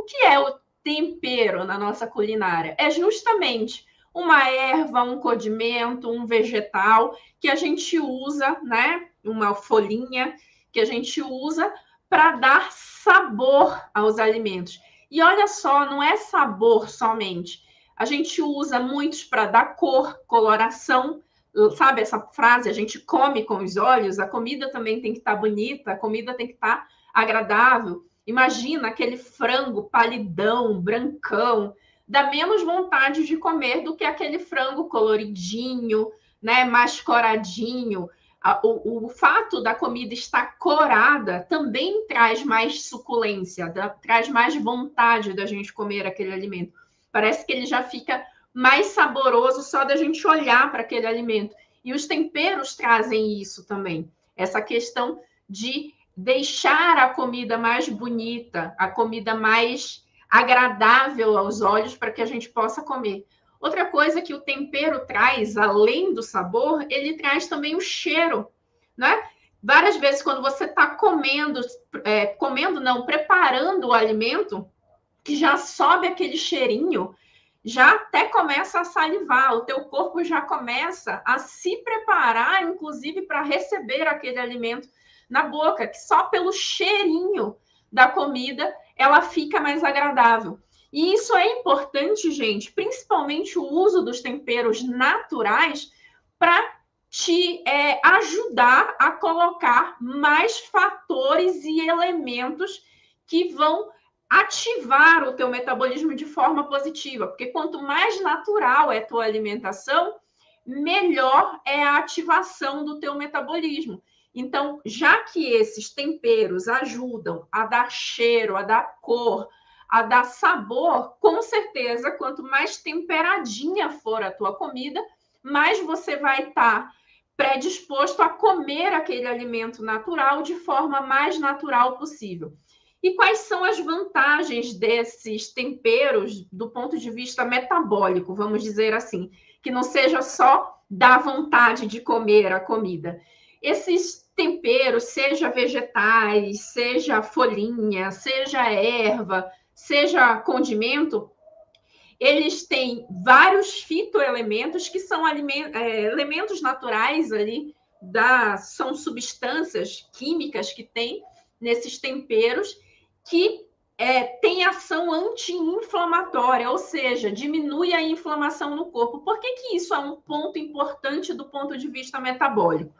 que é o tempero na nossa culinária? É justamente uma erva, um condimento, um vegetal que a gente usa, né? Uma folhinha que a gente usa para dar sabor aos alimentos. E olha só, não é sabor somente. A gente usa muitos para dar cor, coloração. Sabe essa frase? A gente come com os olhos. A comida também tem que estar bonita, a comida tem que estar agradável. Imagina aquele frango palidão, brancão. Dá menos vontade de comer do que aquele frango coloridinho, né, mais coradinho. O fato da comida estar corada também traz mais suculência, traz mais vontade da gente comer aquele alimento. Parece que ele já fica mais saboroso só da gente olhar para aquele alimento. E os temperos trazem isso também, essa questão de deixar a comida mais bonita, a comida mais agradável aos olhos para que a gente possa comer. Outra coisa que o tempero traz, além do sabor, ele traz também o cheiro, né? Várias vezes, quando você está preparando o alimento, que já sobe aquele cheirinho, já até começa a salivar, o teu corpo já começa a se preparar, inclusive, para receber aquele alimento na boca, que só pelo cheirinho da comida ela fica mais agradável. E isso é importante, gente, principalmente o uso dos temperos naturais para te ajudar a colocar mais fatores e elementos que vão ativar o teu metabolismo de forma positiva, porque quanto mais natural é a tua alimentação, melhor é a ativação do teu metabolismo. Então, já que esses temperos ajudam a dar cheiro, a dar cor, a dar sabor, com certeza, quanto mais temperadinha for a tua comida, mais você vai estar predisposto a comer aquele alimento natural de forma mais natural possível. E quais são as vantagens desses temperos do ponto de vista metabólico, vamos dizer assim, que não seja só dar vontade de comer a comida? Esses temperos, seja vegetais, seja folhinha, seja erva, seja condimento, eles têm vários fitoelementos que são elementos naturais ali, são substâncias químicas que tem nesses temperos que tem ação anti-inflamatória, ou seja, diminui a inflamação no corpo. Por que isso é um ponto importante do ponto de vista metabólico?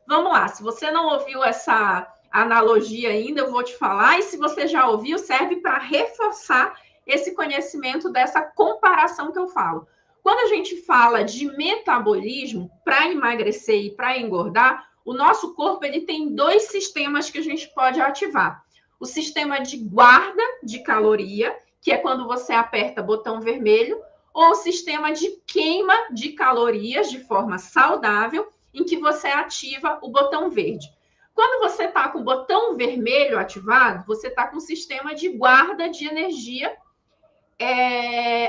Vamos lá, se você não ouviu essa analogia ainda, eu vou te falar, e se você já ouviu, serve para reforçar esse conhecimento dessa comparação que eu falo. Quando a gente fala de metabolismo, para emagrecer e para engordar, o nosso corpo ele tem dois sistemas que a gente pode ativar. O sistema de guarda de caloria, que é quando você aperta botão vermelho, ou o sistema de queima de calorias de forma saudável, em que você ativa o botão verde. Quando você está com o botão vermelho ativado, você está com o sistema de guarda de energia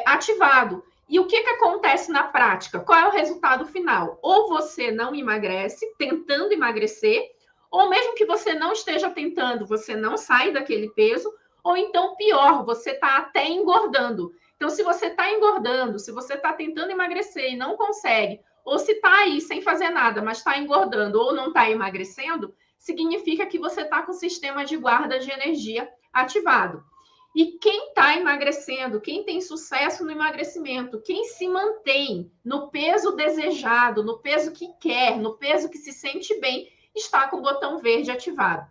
ativado. E o que acontece na prática? Qual é o resultado final? Ou você não emagrece, tentando emagrecer, ou mesmo que você não esteja tentando, você não sai daquele peso, ou então, pior, você está até engordando. Então, se você está engordando, se você está tentando emagrecer e não consegue, ou se está aí sem fazer nada, mas está engordando ou não está emagrecendo, significa que você está com o sistema de guarda de energia ativado. E quem está emagrecendo, quem tem sucesso no emagrecimento, quem se mantém no peso desejado, no peso que quer, no peso que se sente bem, está com o botão verde ativado.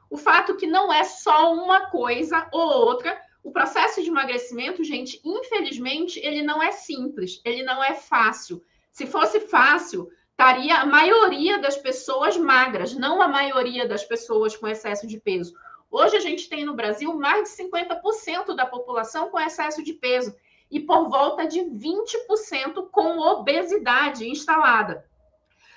O fato que não é só uma coisa ou outra, o processo de emagrecimento, gente, infelizmente, ele não é simples, ele não é fácil. Se fosse fácil, estaria a maioria das pessoas magras, não a maioria das pessoas com excesso de peso. Hoje a gente tem no Brasil mais de 50% da população com excesso de peso e por volta de 20% com obesidade instalada.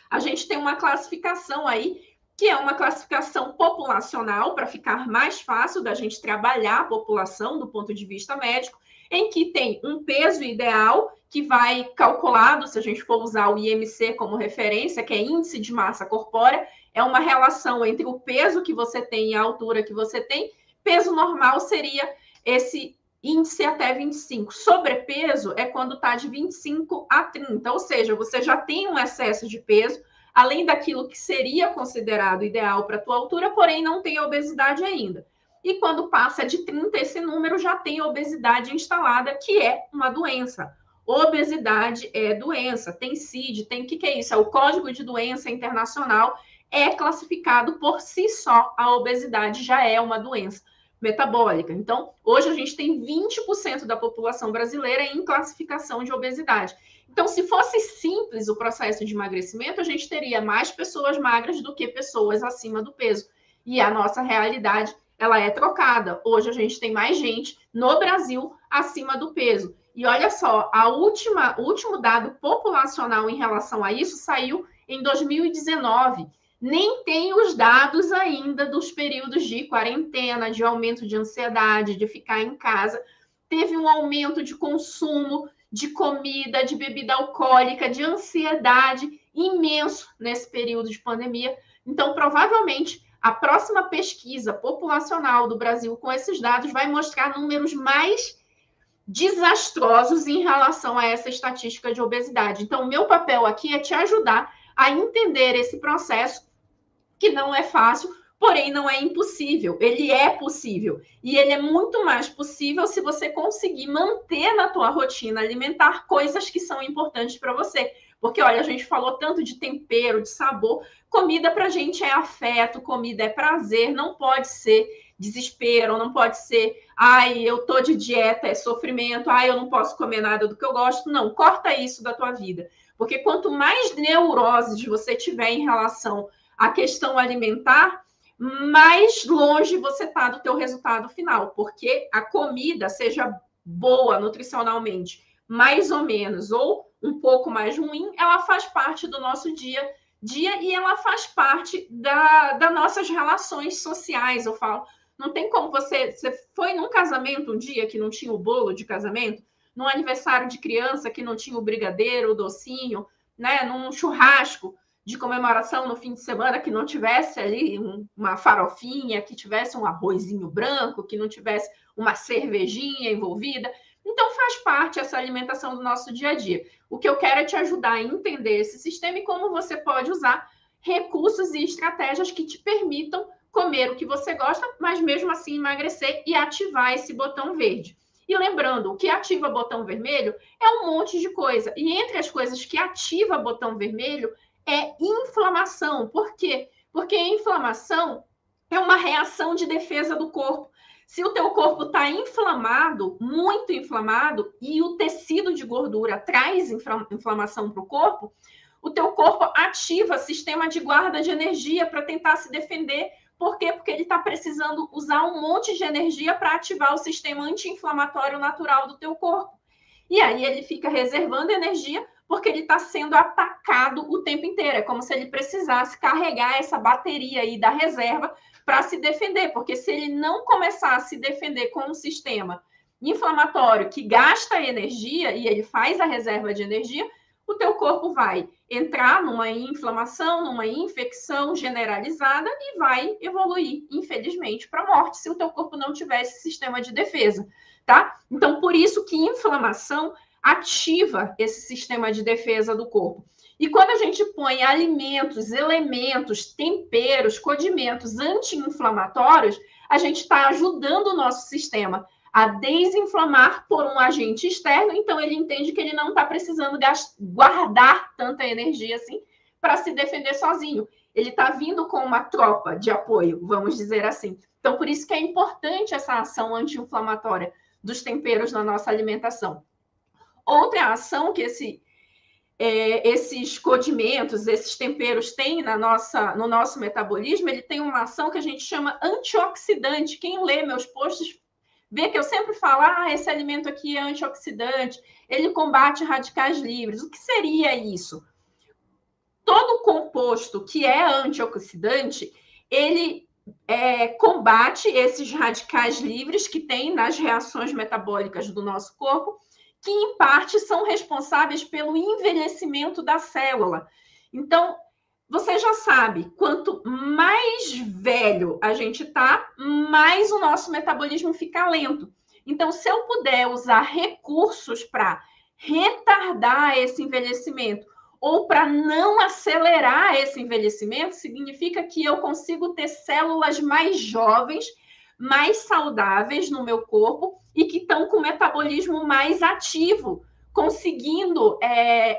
A gente tem uma classificação aí, que é uma classificação populacional, para ficar mais fácil da gente trabalhar a população do ponto de vista médico, em que tem um peso ideal, que vai calculado, se a gente for usar o IMC como referência, que é Índice de Massa Corpórea, é uma relação entre o peso que você tem e a altura que você tem. Peso normal seria esse índice até 25. Sobrepeso é quando está de 25 a 30, ou seja, você já tem um excesso de peso, além daquilo que seria considerado ideal para a tua altura, porém não tem obesidade ainda. E quando passa de 30, esse número já tem obesidade instalada, que é uma doença. Obesidade é doença, tem CID, tem o que é isso? É o Código de Doença Internacional, é classificado por si só, a obesidade já é uma doença metabólica. Então, hoje a gente tem 20% da população brasileira em classificação de obesidade. Então, se fosse simples o processo de emagrecimento, a gente teria mais pessoas magras do que pessoas acima do peso. E a nossa realidade, ela é trocada. Hoje a gente tem mais gente no Brasil acima do peso. E olha só, o último dado populacional em relação a isso saiu em 2019. Nem tem os dados ainda dos períodos de quarentena, de aumento de ansiedade, de ficar em casa. Teve um aumento de consumo de comida, de bebida alcoólica, de ansiedade imenso nesse período de pandemia. Então, provavelmente, a próxima pesquisa populacional do Brasil com esses dados vai mostrar números mais desastrosos em relação a essa estatística de obesidade. Então, o meu papel aqui é te ajudar a entender esse processo, que não é fácil, porém não é impossível. Ele é possível. E ele é muito mais possível se você conseguir manter na tua rotina alimentar coisas que são importantes para você. Porque, olha, a gente falou tanto de tempero, de sabor. Comida para a gente é afeto, comida é prazer, não pode ser desespero, não pode ser, ai, eu tô de dieta, é sofrimento, ai, eu não posso comer nada do que eu gosto. Não, corta isso da tua vida. Porque quanto mais neuroses você tiver em relação à questão alimentar, mais longe você está do teu resultado final. Porque a comida, seja boa nutricionalmente, mais ou menos, ou um pouco mais ruim, ela faz parte do nosso dia a dia e ela faz parte das nossas relações sociais. Eu falo, não tem como você foi num casamento um dia que não tinha o bolo de casamento, num aniversário de criança que não tinha o brigadeiro, o docinho, né? Num churrasco de comemoração no fim de semana que não tivesse ali uma farofinha, que tivesse um arrozinho branco, que não tivesse uma cervejinha envolvida. Então, faz parte essa alimentação do nosso dia a dia. O que eu quero é te ajudar a entender esse sistema e como você pode usar recursos e estratégias que te permitam comer o que você gosta, mas mesmo assim emagrecer e ativar esse botão verde. E lembrando, o que ativa botão vermelho é um monte de coisa. E entre as coisas que ativa botão vermelho é inflamação. Por quê? Porque a inflamação é uma reação de defesa do corpo. Se o teu corpo está inflamado, muito inflamado, e o tecido de gordura traz inflamação para o corpo teu corpo ativa sistema de guarda de energia para tentar se defender. Por quê? Porque ele está precisando usar um monte de energia para ativar o sistema anti-inflamatório natural do teu corpo. E aí ele fica reservando energia porque ele está sendo atacado o tempo inteiro. É como se ele precisasse carregar essa bateria aí da reserva para se defender. Porque se ele não começar a se defender com um sistema inflamatório que gasta energia e ele faz a reserva de energia, o teu corpo vai entrar numa inflamação, numa infecção generalizada e vai evoluir, infelizmente, para a morte, se o teu corpo não tiver esse sistema de defesa, tá? Então, por isso que inflamação ativa esse sistema de defesa do corpo. E quando a gente põe alimentos, elementos, temperos, condimentos anti-inflamatórios, a gente está ajudando o nosso sistema a desinflamar por um agente externo, então ele entende que ele não está precisando guardar tanta energia assim para se defender sozinho. Ele está vindo com uma tropa de apoio, vamos dizer assim. Então, por isso que é importante essa ação anti-inflamatória dos temperos na nossa alimentação. Outra ação que esses condimentos, esses temperos têm no nosso metabolismo, ele tem uma ação que a gente chama antioxidante. Quem lê meus posts vê que eu sempre falo, esse alimento aqui é antioxidante, ele combate radicais livres. O que seria isso? Todo composto que é antioxidante, ele combate esses radicais livres que tem nas reações metabólicas do nosso corpo, que em parte são responsáveis pelo envelhecimento da célula. Então, você já sabe, quanto mais velho a gente tá, mais o nosso metabolismo fica lento. Então, se eu puder usar recursos para retardar esse envelhecimento ou para não acelerar esse envelhecimento, significa que eu consigo ter células mais jovens, mais saudáveis no meu corpo e que estão com o metabolismo mais ativo, conseguindo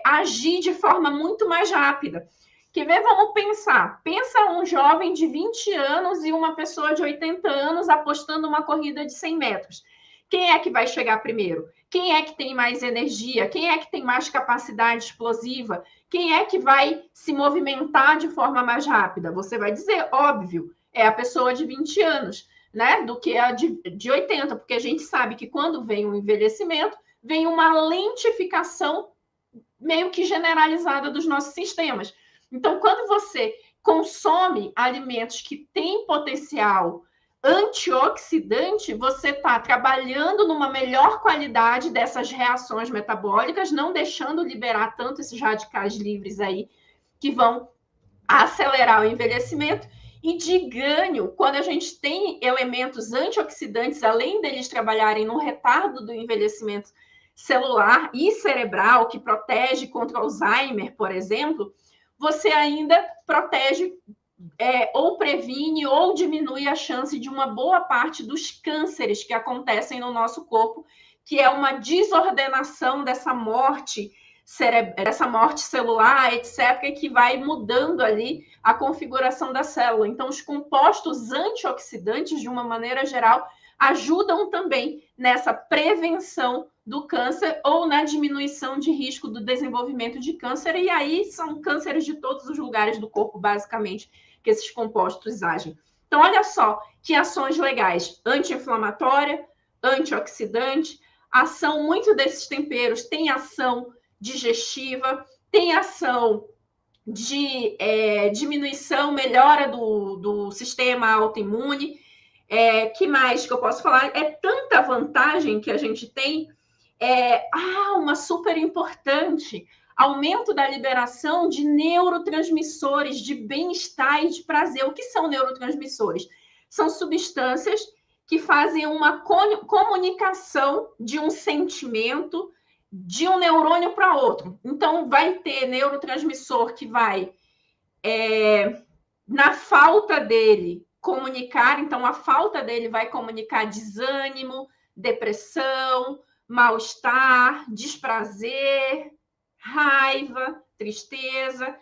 agir de forma muito mais rápida. Quer ver? Vamos pensar. Pensa um jovem de 20 anos e uma pessoa de 80 anos apostando uma corrida de 100 metros. Quem é que vai chegar primeiro? Quem é que tem mais energia? Quem é que tem mais capacidade explosiva? Quem é que vai se movimentar de forma mais rápida? Você vai dizer, óbvio, é a pessoa de 20 anos, né? Do que a de 80, porque a gente sabe que quando vem um envelhecimento, vem uma lentificação meio que generalizada dos nossos sistemas. Então, quando você consome alimentos que têm potencial antioxidante, você está trabalhando numa melhor qualidade dessas reações metabólicas, não deixando liberar tanto esses radicais livres aí, que vão acelerar o envelhecimento. E de ganho, quando a gente tem elementos antioxidantes, além deles trabalharem no retardo do envelhecimento celular e cerebral, que protege contra Alzheimer, por exemplo, você ainda protege ou previne ou diminui a chance de uma boa parte dos cânceres que acontecem no nosso corpo, que é uma desordenação dessa morte celular, etc., que vai mudando ali a configuração da célula. Então, os compostos antioxidantes, de uma maneira geral, ajudam também nessa prevenção do câncer ou na diminuição de risco do desenvolvimento de câncer. E aí são cânceres de todos os lugares do corpo, basicamente, que esses compostos agem. Então, olha só que ações legais: anti-inflamatória, antioxidante, ação, muito desses temperos tem ação digestiva, tem ação de diminuição, melhora do sistema autoimune. Que mais que eu posso falar? É tanta vantagem que a gente tem. Uma super importante: aumento da liberação de neurotransmissores de bem-estar e de prazer. O que são neurotransmissores? São substâncias que fazem uma comunicação de um sentimento de um neurônio para outro. Então, vai ter neurotransmissor que vai, na falta dele, comunicar. Então, a falta dele vai comunicar desânimo, depressão, mal-estar, desprazer, raiva, tristeza.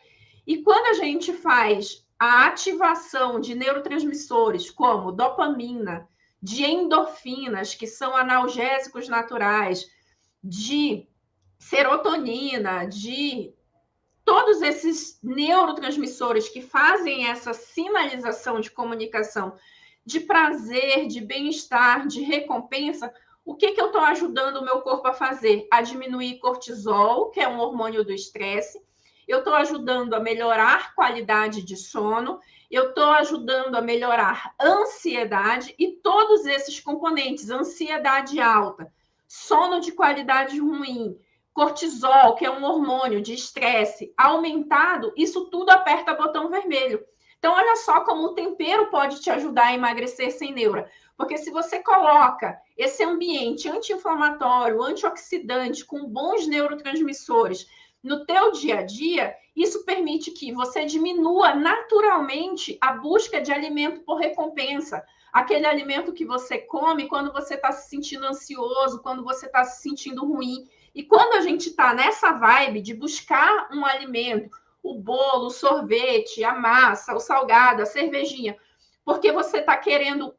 E quando a gente faz a ativação de neurotransmissores como dopamina, de endorfinas, que são analgésicos naturais, de serotonina, de todos esses neurotransmissores que fazem essa sinalização de comunicação de prazer, de bem-estar, de recompensa, o que eu estou ajudando o meu corpo a fazer? A diminuir cortisol, que é um hormônio do estresse. Eu estou ajudando a melhorar qualidade de sono. Eu estou ajudando a melhorar ansiedade e todos esses componentes: ansiedade alta, sono de qualidade ruim, cortisol, que é um hormônio de estresse aumentado, isso tudo aperta botão vermelho. Então, olha só como o tempero pode te ajudar a emagrecer sem neura. Porque se você coloca esse ambiente anti-inflamatório, antioxidante, com bons neurotransmissores no teu dia a dia, isso permite que você diminua naturalmente a busca de alimento por recompensa. Aquele alimento que você come quando você está se sentindo ansioso, quando você está se sentindo ruim. E quando a gente está nessa vibe de buscar um alimento, o bolo, o sorvete, a massa, o salgado, a cervejinha, porque você está querendo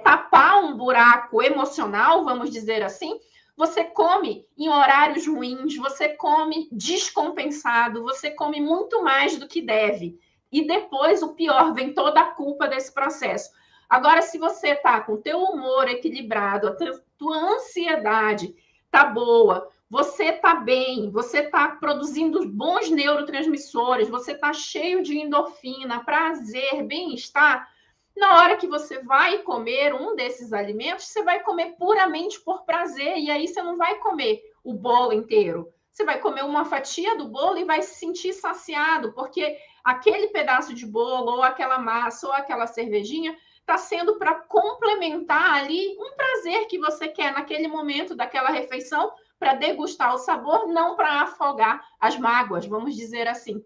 tapar um buraco emocional, vamos dizer assim, você come em horários ruins, você come descompensado, você come muito mais do que deve. E depois, o pior, vem toda a culpa desse processo. Agora, se você está com o teu humor equilibrado, a tua ansiedade está boa, você está bem, você está produzindo bons neurotransmissores, você está cheio de endorfina, prazer, bem-estar, na hora que você vai comer um desses alimentos, você vai comer puramente por prazer, e aí você não vai comer o bolo inteiro. Você vai comer uma fatia do bolo e vai se sentir saciado, porque aquele pedaço de bolo, ou aquela massa, ou aquela cervejinha, está sendo para complementar ali um prazer que você quer naquele momento daquela refeição, para degustar o sabor, não para afogar as mágoas, vamos dizer assim.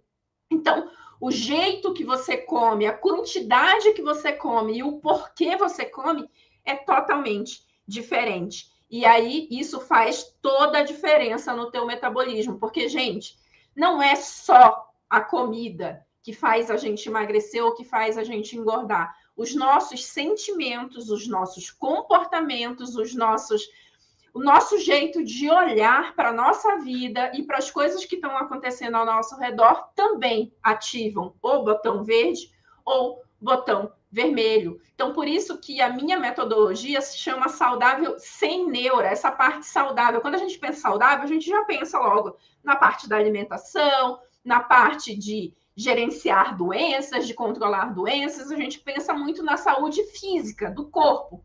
Então, o jeito que você come, a quantidade que você come e o porquê você come é totalmente diferente. E aí, isso faz toda a diferença no teu metabolismo. Porque, gente, não é só a comida que faz a gente emagrecer ou que faz a gente engordar. Os nossos sentimentos, os nossos comportamentos, o nosso jeito de olhar para a nossa vida e para as coisas que estão acontecendo ao nosso redor também ativam ou botão verde ou botão vermelho. Então, por isso que a minha metodologia se chama saudável sem neura, essa parte saudável. Quando a gente pensa saudável, a gente já pensa logo na parte da alimentação, na parte de gerenciar doenças, de controlar doenças, a gente pensa muito na saúde física do corpo.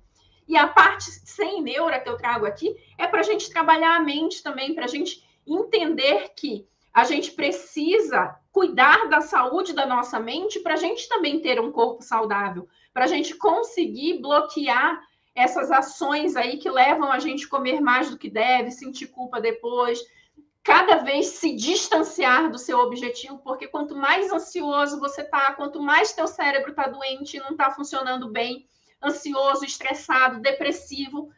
E a parte sem neura que eu trago aqui é para a gente trabalhar a mente também, para a gente entender que a gente precisa cuidar da saúde da nossa mente para a gente também ter um corpo saudável, para a gente conseguir bloquear essas ações aí que levam a gente a comer mais do que deve, sentir culpa depois, cada vez se distanciar do seu objetivo, porque quanto mais ansioso você está, quanto mais teu cérebro está doente e não está funcionando bem, ansioso, estressado, depressivo,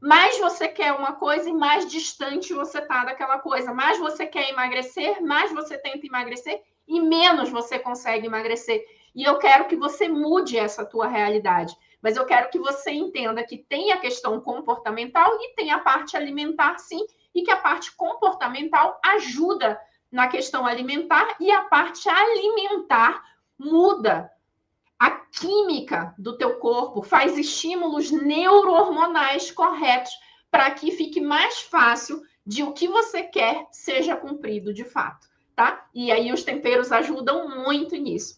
mais você quer uma coisa e mais distante você está daquela coisa. Mais você quer emagrecer, mais você tenta emagrecer e menos você consegue emagrecer. E eu quero que você mude essa tua realidade. Mas eu quero que você entenda que tem a questão comportamental e tem a parte alimentar, sim, e que a parte comportamental ajuda na questão alimentar e a parte alimentar muda a química do teu corpo, faz estímulos neurohormonais corretos para que fique mais fácil de o que você quer seja cumprido de fato, tá? E aí os temperos ajudam muito nisso.